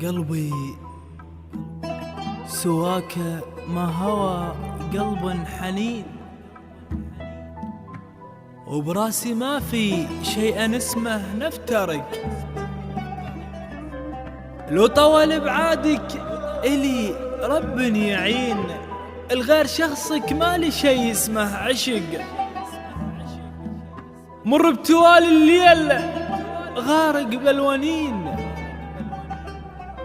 قلبي سواك ما هوى قلب حنين، وبراسي ما في شيء اسمه نفترق. لو طول بعادك إلي رب يعين، الغير شخصك ما لي شيء اسمه عشق. مر بتوالي الليل غارق بالونين،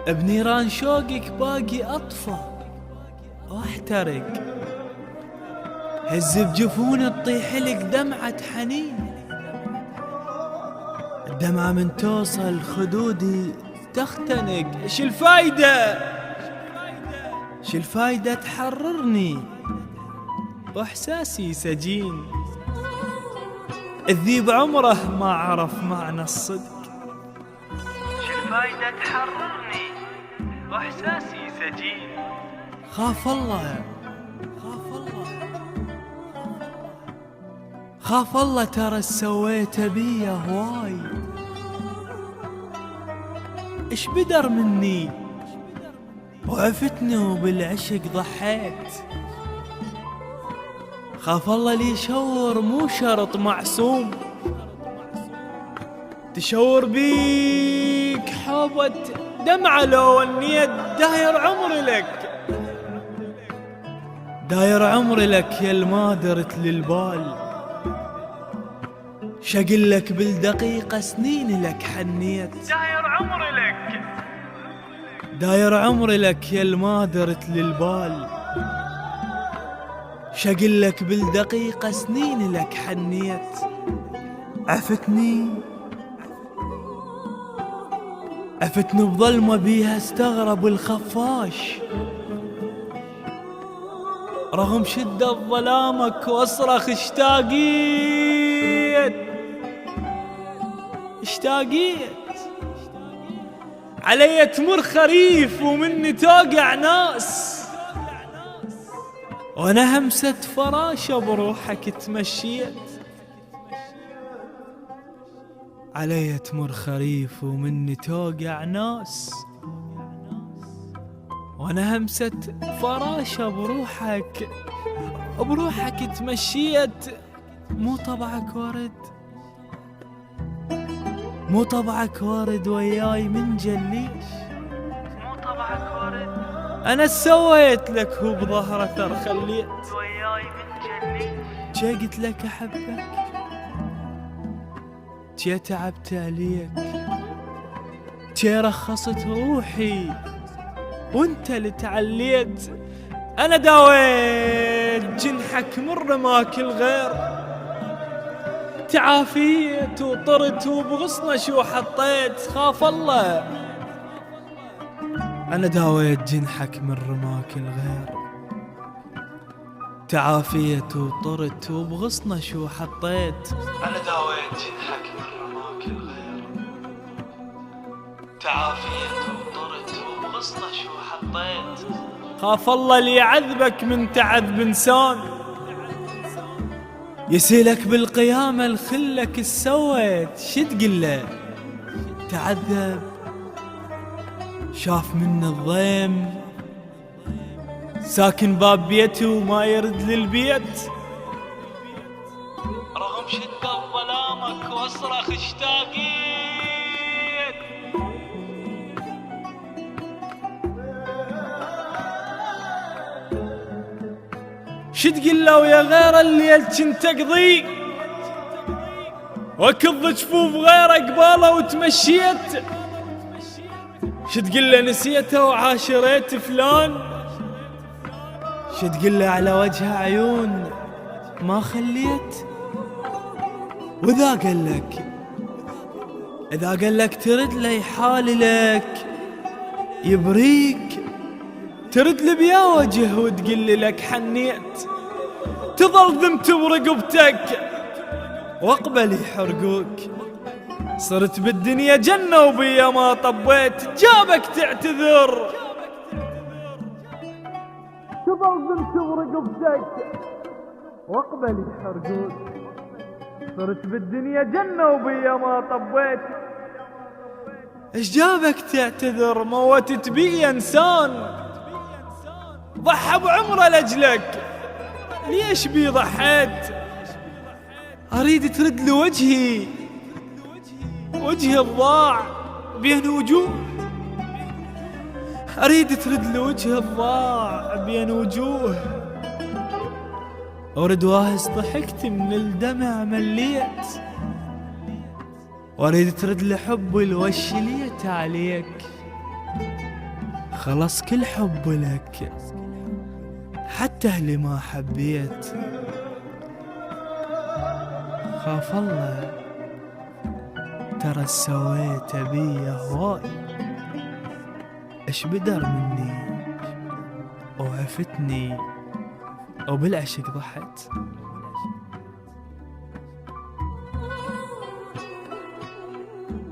بنيران شوقك باقي أطفى واحترق. هز بجفون تطيح لك دمعة حنين، الدمعة من توصل خدودي تختنق. شو الفايدة شو الفايدة تحررني واحساسي سجين؟ الذيب عمره ما عرف معنى الصدق. شو الفايدة تحررني واحساسي سجين؟ خاف الله خاف الله ترى سويت بيا هواي. ايش بدر مني وعفتني وبالعشق ضحيت. خاف الله لي شور مو شرط معصوم، تشور بيك حوبة دمعة لو النيت. داير عمري لك داير عمري لك يا الما درت للبال. شقلك بالدقيقة سنين لك حنيت. داير عمري لك داير عمري لك يا الما درت للبال. شقلك بالدقيقة سنين لك حنيت. عفتني بظلمة بيها استغرب الخفاش، رغم شدة ظلامك واصرخ اشتاقيت علي تمر خريف ومني توقع ناس، وانا همسة فراشة بروحك تمشيت. علي تمر خريف ومني توقع ناس، وانا همسة فراشة بروحك تمشيت. مو طبعك ورد وياي من جليش. مو طبعك ورد انا سويت لك هو بظهره ثر خليت وياي من جليش. جا قلت لك احبك، جا تعبت عليك، جا رخصت روحي وانت اللي تعليت. انا داويت جنحك من رماك الغير، تعافيت وطرت وبغصنة شو حطيت. خاف الله انا داويت جنحك من رماك الغير، تعافيت وطرت وبغصنة شو حطيت. انا داويت جنحك من رماك الغير، تعافيت وطرت وبغصنة شو حطيت. خاف الله اللي يعذبك من تعذب انسان، يسيلك بالقيامة الخلك السويت. شتقله تعذب شاف من الضيم، ساكن باب بيته وما يرد للبيت. رغم شدة ظلامك واصرخ اشتاقيت. شتقله ويا غير الليل كنت اقضي، واكض جفوف غير قباله وتمشيت. شتقله نسيته وعاشريت فلان، شتقله على وجهه عيون ما خليت. واذا قال لك ترد لي حالي لك يبريك، ترد لي بيا وجه وتقل لك حنيت. تظل ذمت برقبتك واقبل يحرقوك، صرت بالدنيا جنة وبيا ما طبيت. جابك تعتذر تظل ذمت برقبتك واقبل يحرقوك، صرت بالدنيا جنة وبيا ما طبيت. ايش جابك تعتذر؟ موتت بي انسان ضحى بعمره لاجلك، ليش بي ضحيت؟ اريد ترد له وجهي الضاع بين وجوه، اريد ترد له وجه الضاع بين وجوه. اريد واهس ضحكت من الدمع مليت، واريد ترد لحبي الوشليت عليك. خلص كل حب لك حتى اللي ما حبيت. خاف الله ترى سويت بي هواي، ايش بدر مني وعفتني وبالعشق ضحت.